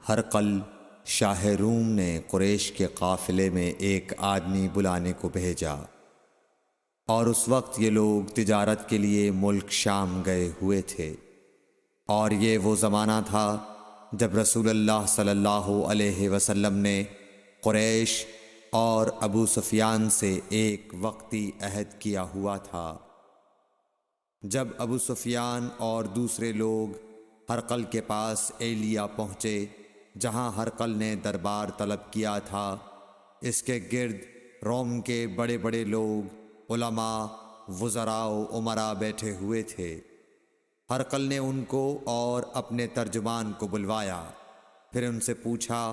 ہرقل شاہ روم نے قریش کے قافلے میں ایک آدمی بلانے کو بھیجا، اور اس وقت یہ لوگ تجارت کے لیے ملک شام گئے ہوئے تھے، اور یہ وہ زمانہ تھا جب رسول اللہ صلی اللہ علیہ وسلم نے قریش اور ابو سفیان سے ایک وقتی عہد کیا ہوا تھا۔ جب ابو سفیان اور دوسرے لوگ ہرقل کے پاس ایلیا پہنچے جہاں ہرقل نے دربار طلب کیا تھا، اس کے گرد روم کے بڑے بڑے لوگ، علماء، وزراء و امراء بیٹھے ہوئے تھے۔ ہرقل نے ان کو اور اپنے ترجمان کو بلوایا، پھر ان سے پوچھا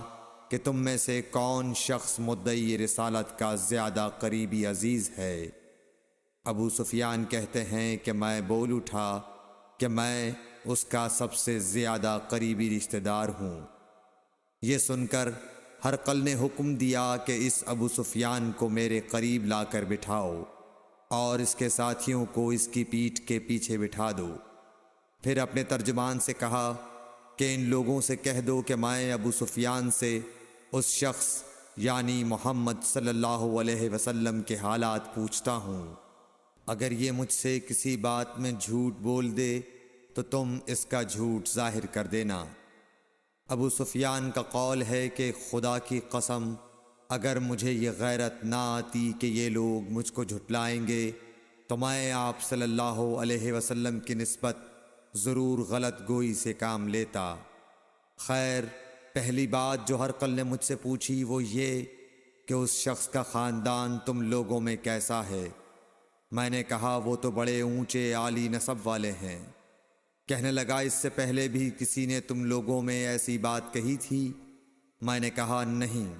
کہ تم میں سے کون شخص مدعی رسالت کا زیادہ قریبی عزیز ہے؟ ابو سفیان کہتے ہیں کہ میں بول اٹھا کہ میں اس کا سب سے زیادہ قریبی رشتہ دار ہوں۔ یہ سن کر ہرقل نے حکم دیا کہ اس ابو سفیان کو میرے قریب لا کر بٹھاؤ اور اس کے ساتھیوں کو اس کی پیٹھ کے پیچھے بٹھا دو۔ پھر اپنے ترجمان سے کہا کہ ان لوگوں سے کہہ دو کہ میں ابو سفیان سے اس شخص یعنی محمد صلی اللہ علیہ وسلم کے حالات پوچھتا ہوں، اگر یہ مجھ سے کسی بات میں جھوٹ بول دے تو تم اس کا جھوٹ ظاہر کر دینا۔ ابو سفیان کا قول ہے کہ خدا کی قسم، اگر مجھے یہ غیرت نہ آتی کہ یہ لوگ مجھ کو جھٹلائیں گے تو میں آپ صلی اللہ علیہ وسلم کی نسبت ضرور غلط گوئی سے کام لیتا۔ خیر، پہلی بات جو ہرقل نے مجھ سے پوچھی وہ یہ کہ اس شخص کا خاندان تم لوگوں میں کیسا ہے؟ میں نے کہا وہ تو بڑے اونچے عالی نسب والے ہیں۔ کہنے لگا اس سے پہلے بھی کسی نے تم لوگوں میں ایسی بات کہی تھی؟ میں نے کہا نہیں۔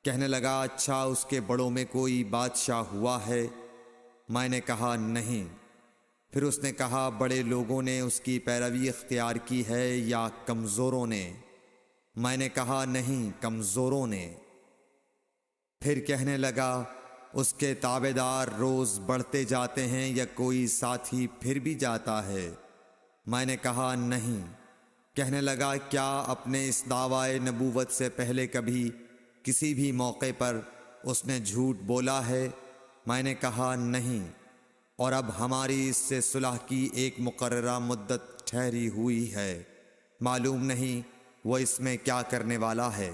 کہنے لگا اچھا اس کے بڑوں میں کوئی بادشاہ ہوا ہے؟ میں نے کہا نہیں۔ پھر اس نے کہا بڑے لوگوں نے اس کی پیروی اختیار کی ہے یا کمزوروں نے؟ میں نے کہا نہیں، کمزوروں نے۔ پھر کہنے لگا اس کے تابعدار روز بڑھتے جاتے ہیں یا کوئی ساتھی پھر بھی جاتا ہے؟ میں نے کہا نہیں۔ کہنے لگا کیا اپنے اس دعوی نبوت سے پہلے کبھی کسی بھی موقع پر اس نے جھوٹ بولا ہے؟ میں نے کہا نہیں، اور اب ہماری اس سے صلح کی ایک مقررہ مدت ٹھہری ہوئی ہے، معلوم نہیں وہ اس میں کیا کرنے والا ہے۔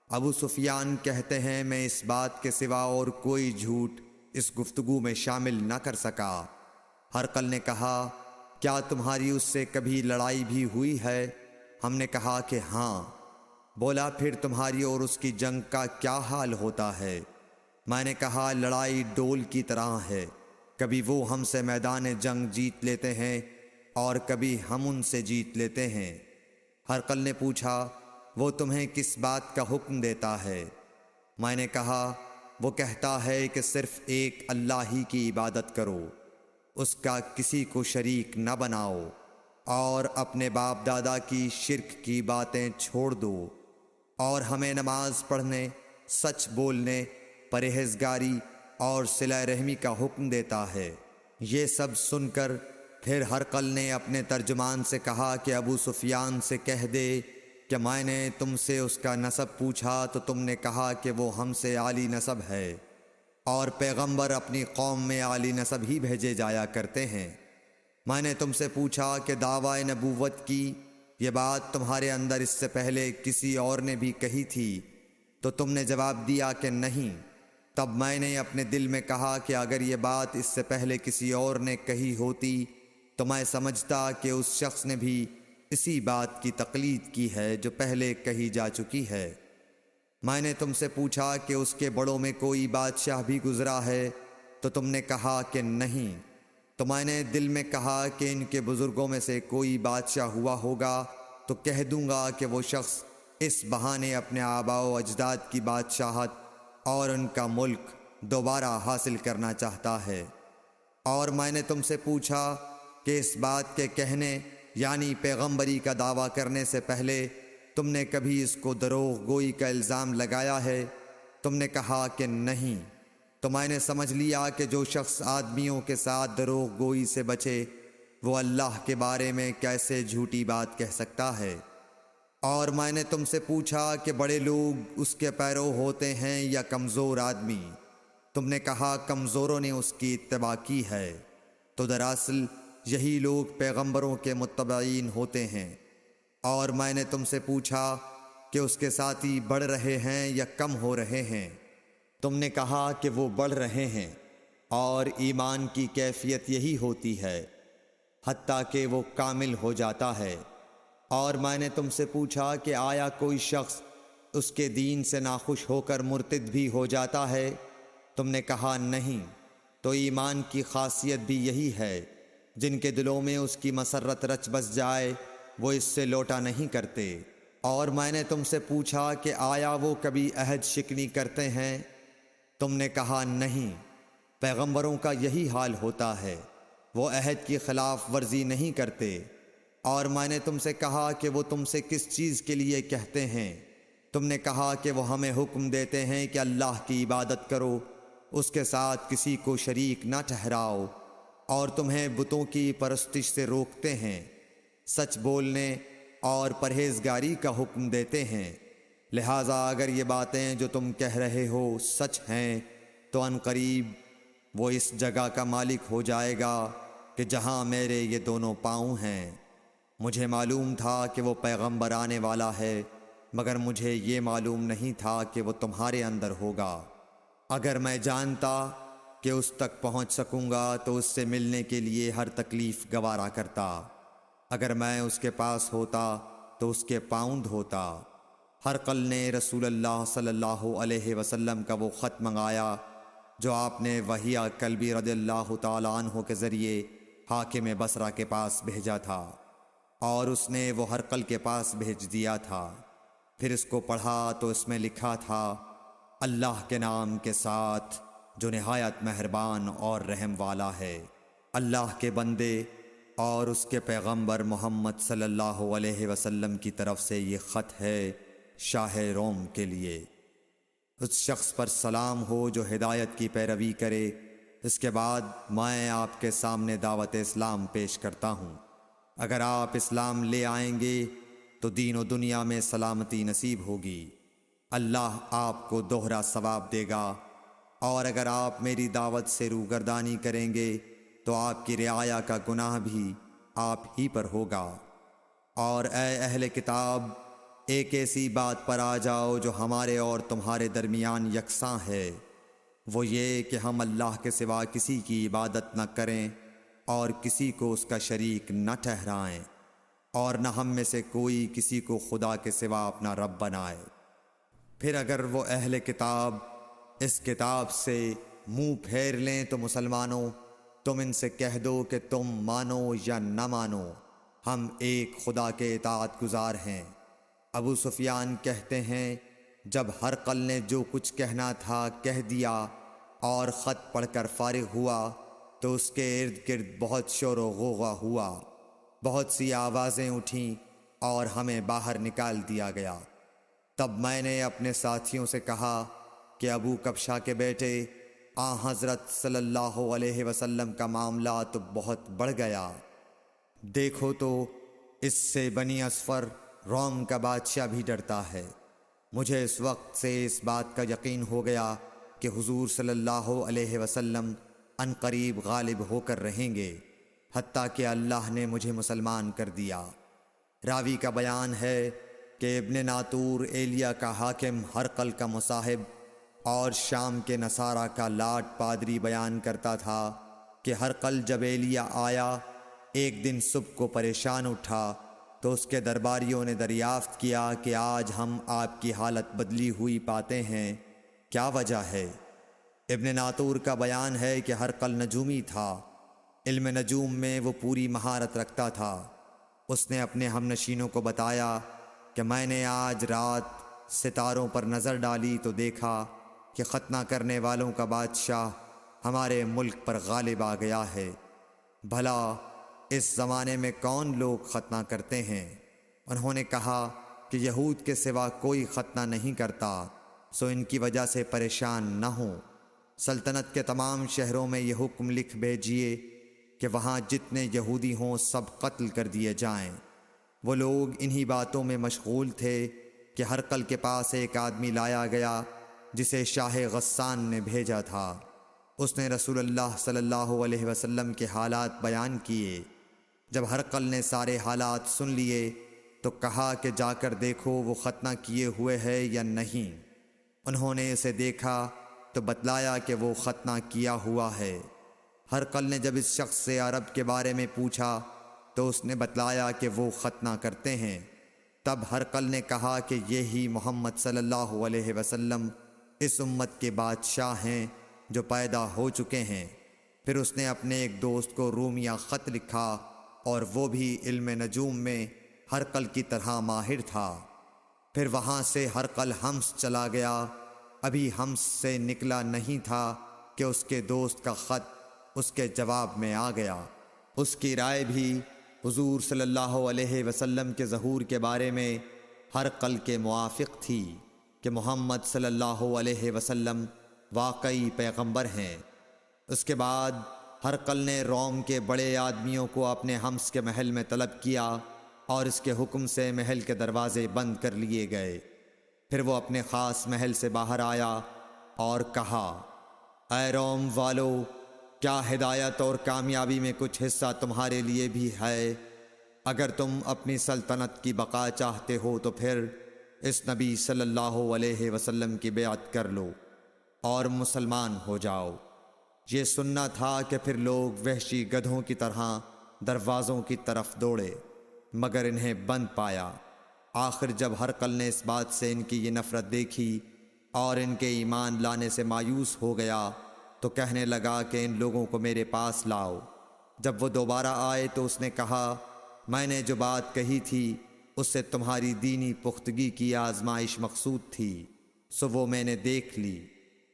ابو سفیان کہتے ہیں میں اس بات کے سوا اور کوئی جھوٹ اس گفتگو میں شامل نہ کر سکا۔ ہرقل نے کہا کیا تمہاری اس سے کبھی لڑائی بھی ہوئی ہے؟ ہم نے کہا کہ ہاں۔ بولا پھر تمہاری اور اس کی جنگ کا کیا حال ہوتا ہے؟ میں نے کہا لڑائی ڈول کی طرح ہے، کبھی وہ ہم سے میدان جنگ جیت لیتے ہیں اور کبھی ہم ان سے جیت لیتے ہیں۔ ہرقل نے پوچھا وہ تمہیں کس بات کا حکم دیتا ہے؟ میں نے کہا وہ کہتا ہے کہ صرف ایک اللہ ہی کی عبادت کرو، اس کا کسی کو شریک نہ بناؤ، اور اپنے باپ دادا کی شرک کی باتیں چھوڑ دو، اور ہمیں نماز پڑھنے، سچ بولنے، پرہیزگاری اور صلہ رحمی کا حکم دیتا ہے۔ یہ سب سن کر پھر ہرقل نے اپنے ترجمان سے کہا کہ ابو سفیان سے کہہ دے کہ میں نے تم سے اس کا نسب پوچھا تو تم نے کہا کہ وہ ہم سے عالی نسب ہے، اور پیغمبر اپنی قوم میں عالی نسب ہی بھیجے جایا کرتے ہیں۔ میں نے تم سے پوچھا کہ دعوی نبوت کی یہ بات تمہارے اندر اس سے پہلے کسی اور نے بھی کہی تھی؟ تو تم نے جواب دیا کہ نہیں۔ تب میں نے اپنے دل میں کہا کہ اگر یہ بات اس سے پہلے کسی اور نے کہی ہوتی تو میں سمجھتا کہ اس شخص نے بھی اسی بات کی تقلید کی ہے جو پہلے کہی جا چکی ہے۔ میں نے تم سے پوچھا کہ اس کے بڑوں میں کوئی بادشاہ بھی گزرا ہے؟ تو تم نے کہا کہ نہیں۔ تو میں نے دل میں کہا کہ ان کے بزرگوں میں سے کوئی بادشاہ ہوا ہوگا تو کہہ دوں گا کہ وہ شخص اس بہانے اپنے آباء و اجداد کی بادشاہت اور ان کا ملک دوبارہ حاصل کرنا چاہتا ہے۔ اور میں نے تم سے پوچھا کہ اس بات کے کہنے یعنی پیغمبری کا دعویٰ کرنے سے پہلے تم نے کبھی اس کو دروغ گوئی کا الزام لگایا ہے؟ تم نے کہا کہ نہیں۔ تو میں نے سمجھ لیا کہ جو شخص آدمیوں کے ساتھ دروغ گوئی سے بچے وہ اللہ کے بارے میں کیسے جھوٹی بات کہہ سکتا ہے۔ اور میں نے تم سے پوچھا کہ بڑے لوگ اس کے پیرو ہوتے ہیں یا کمزور آدمی؟ تم نے کہا کمزوروں نے اس کی اتباع کی ہے۔ تو دراصل یہی لوگ پیغمبروں کے متبعین ہوتے ہیں۔ اور میں نے تم سے پوچھا کہ اس کے ساتھی بڑھ رہے ہیں یا کم ہو رہے ہیں؟ تم نے کہا کہ وہ بڑھ رہے ہیں، اور ایمان کی کیفیت یہی ہوتی ہے حتیٰ کہ وہ کامل ہو جاتا ہے۔ اور میں نے تم سے پوچھا کہ آیا کوئی شخص اس کے دین سے ناخوش ہو کر مرتد بھی ہو جاتا ہے؟ تم نے کہا نہیں۔ تو ایمان کی خاصیت بھی یہی ہے، جن کے دلوں میں اس کی مسرت رچ بس جائے وہ اس سے لوٹا نہیں کرتے۔ اور میں نے تم سے پوچھا کہ آیا وہ کبھی عہد شکنی کرتے ہیں؟ تم نے کہا نہیں۔ پیغمبروں کا یہی حال ہوتا ہے، وہ عہد کی خلاف ورزی نہیں کرتے۔ اور میں نے تم سے کہا کہ وہ تم سے کس چیز کے لیے کہتے ہیں؟ تم نے کہا کہ وہ ہمیں حکم دیتے ہیں کہ اللہ کی عبادت کرو، اس کے ساتھ کسی کو شریک نہ ٹھہراؤ، اور تمہیں بتوں کی پرستش سے روکتے ہیں، سچ بولنے اور پرہیزگاری کا حکم دیتے ہیں۔ لہٰذا اگر یہ باتیں جو تم کہہ رہے ہو سچ ہیں تو ان قریب وہ اس جگہ کا مالک ہو جائے گا کہ جہاں میرے یہ دونوں پاؤں ہیں۔ مجھے معلوم تھا کہ وہ پیغمبر آنے والا ہے، مگر مجھے یہ معلوم نہیں تھا کہ وہ تمہارے اندر ہوگا۔ اگر میں جانتا کہ اس تک پہنچ سکوں گا تو اس سے ملنے کے لیے ہر تکلیف گوارا کرتا۔ اگر میں اس کے پاس ہوتا تو اس کے پاؤں دھوتا۔ ہرقل نے رسول اللہ صلی اللہ علیہ وسلم کا وہ خط منگایا جو آپ نے وہیہ کلبی رضی اللہ تعالیٰ عنہ کے ذریعے حاکم بصرہ کے پاس بھیجا تھا، اور اس نے وہ ہرقل کے پاس بھیج دیا تھا۔ پھر اس کو پڑھا تو اس میں لکھا تھا، اللہ کے نام کے ساتھ جو نہایت مہربان اور رحم والا ہے۔ اللہ کے بندے اور اس کے پیغمبر محمد صلی اللہ علیہ وسلم کی طرف سے یہ خط ہے شاہ روم کے لیے۔ اس شخص پر سلام ہو جو ہدایت کی پیروی کرے۔ اس کے بعد میں آپ کے سامنے دعوت اسلام پیش کرتا ہوں۔ اگر آپ اسلام لے آئیں گے تو دین و دنیا میں سلامتی نصیب ہوگی، اللہ آپ کو دوہرا ثواب دے گا۔ اور اگر آپ میری دعوت سے روگردانی کریں گے تو آپ کی رعایا کا گناہ بھی آپ ہی پر ہوگا۔ اور اے اہل کتاب، ایک ایسی بات پر آ جاؤ جو ہمارے اور تمہارے درمیان یکساں ہے، وہ یہ کہ ہم اللہ کے سوا کسی کی عبادت نہ کریں اور کسی کو اس کا شریک نہ ٹھہرائیں، اور نہ ہم میں سے کوئی کسی کو خدا کے سوا اپنا رب بنائے۔ پھر اگر وہ اہل کتاب اس کتاب سے منہ پھیر لیں تو مسلمانوں، تم ان سے کہہ دو کہ تم مانو یا نہ مانو، ہم ایک خدا کے اطاعت گزار ہیں۔ ابو سفیان کہتے ہیں، جب ہرقل نے جو کچھ کہنا تھا کہہ دیا اور خط پڑھ کر فارغ ہوا تو اس کے ارد گرد بہت شور و غوغا ہوا، بہت سی آوازیں اٹھیں اور ہمیں باہر نکال دیا گیا۔ تب میں نے اپنے ساتھیوں سے کہا کہ ابو کبشہ کے بیٹے، حضرت صلی اللہ علیہ وسلم کا معاملہ تو بہت بڑھ گیا۔ دیکھو تو اس سے بنی اصفر روم کا بادشاہ بھی ڈرتا ہے۔ مجھے اس وقت سے اس بات کا یقین ہو گیا کہ حضور صلی اللہ علیہ وسلم ان قریب غالب ہو کر رہیں گے، حتیٰ کہ اللہ نے مجھے مسلمان کر دیا۔ راوی کا بیان ہے کہ ابن ناطور ایلیا کا حاکم ہرقل کا مصاحب اور شام کے نصارہ کا لاٹ پادری بیان کرتا تھا کہ ہرقل جب ایلیا آیا ایک دن صبح کو پریشان اٹھا تو اس کے درباریوں نے دریافت کیا کہ آج ہم آپ کی حالت بدلی ہوئی پاتے ہیں، کیا وجہ ہے؟ ابن ناطور کا بیان ہے کہ ہرقل نجومی تھا، علم نجوم میں وہ پوری مہارت رکھتا تھا۔ اس نے اپنے ہم نشینوں کو بتایا کہ میں نے آج رات ستاروں پر نظر ڈالی تو دیکھا کہ ختنہ کرنے والوں کا بادشاہ ہمارے ملک پر غالب آ گیا ہے۔ بھلا اس زمانے میں کون لوگ ختنہ کرتے ہیں؟ انہوں نے کہا کہ یہود کے سوا کوئی ختنہ نہیں کرتا، سو ان کی وجہ سے پریشان نہ ہوں۔ سلطنت کے تمام شہروں میں یہ حکم لکھ بھیجیے کہ وہاں جتنے یہودی ہوں سب قتل کر دیے جائیں۔ وہ لوگ انہی باتوں میں مشغول تھے کہ ہرقل کے پاس ایک آدمی لایا گیا جسے شاہ غسان نے بھیجا تھا۔ اس نے رسول اللہ صلی اللہ علیہ وسلم کے حالات بیان کیے۔ جب ہرقل نے سارے حالات سن لیے تو کہا کہ جا کر دیکھو وہ ختنہ کیے ہوئے ہے یا نہیں۔ انہوں نے اسے دیکھا تو بتلایا کہ وہ ختنہ کیا ہوا ہے۔ ہرقل نے جب اس شخص سے عرب کے بارے میں پوچھا تو اس نے بتلایا کہ وہ ختنہ کرتے ہیں۔ تب ہرقل نے کہا کہ یہی محمد صلی اللہ علیہ وسلم اس امت کے بادشاہ ہیں جو پیدا ہو چکے ہیں۔ پھر اس نے اپنے ایک دوست کو رومیہ خط لکھا اور وہ بھی علم نجوم میں ہرقل کی طرح ماہر تھا۔ پھر وہاں سے ہرقل حمص چلا گیا۔ ابھی حمص سے نکلا نہیں تھا کہ اس کے دوست کا خط اس کے جواب میں آ گیا۔ اس کی رائے بھی حضور صلی اللہ علیہ وسلم کے ظہور کے بارے میں ہرقل کے موافق تھی کہ محمد صلی اللہ علیہ وسلم واقعی پیغمبر ہیں۔ اس کے بعد ہرقل نے روم کے بڑے آدمیوں کو اپنے حمص کے محل میں طلب کیا اور اس کے حکم سے محل کے دروازے بند کر لیے گئے۔ پھر وہ اپنے خاص محل سے باہر آیا اور کہا، اے روم والو، کیا ہدایت اور کامیابی میں کچھ حصہ تمہارے لیے بھی ہے؟ اگر تم اپنی سلطنت کی بقا چاہتے ہو تو پھر اس نبی صلی اللہ علیہ وسلم کی بیعت کر لو اور مسلمان ہو جاؤ۔ یہ سننا تھا کہ پھر لوگ وحشی گدھوں کی طرح دروازوں کی طرف دوڑے مگر انہیں بند پایا۔ آخر جب ہرقل نے اس بات سے ان کی یہ نفرت دیکھی اور ان کے ایمان لانے سے مایوس ہو گیا تو کہنے لگا کہ ان لوگوں کو میرے پاس لاؤ۔ جب وہ دوبارہ آئے تو اس نے کہا، میں نے جو بات کہی تھی اس سے تمہاری دینی پختگی کی آزمائش مقصود تھی، سو وہ میں نے دیکھ لی۔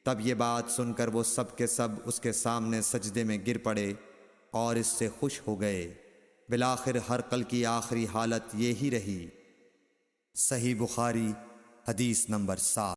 تب یہ بات سن کر وہ سب کے سب اس کے سامنے سجدے میں گر پڑے اور اس سے خوش ہو گئے۔ بالآخر ہرقل کی آخری حالت یہی رہی۔ صحیح بخاری حدیث نمبر 7۔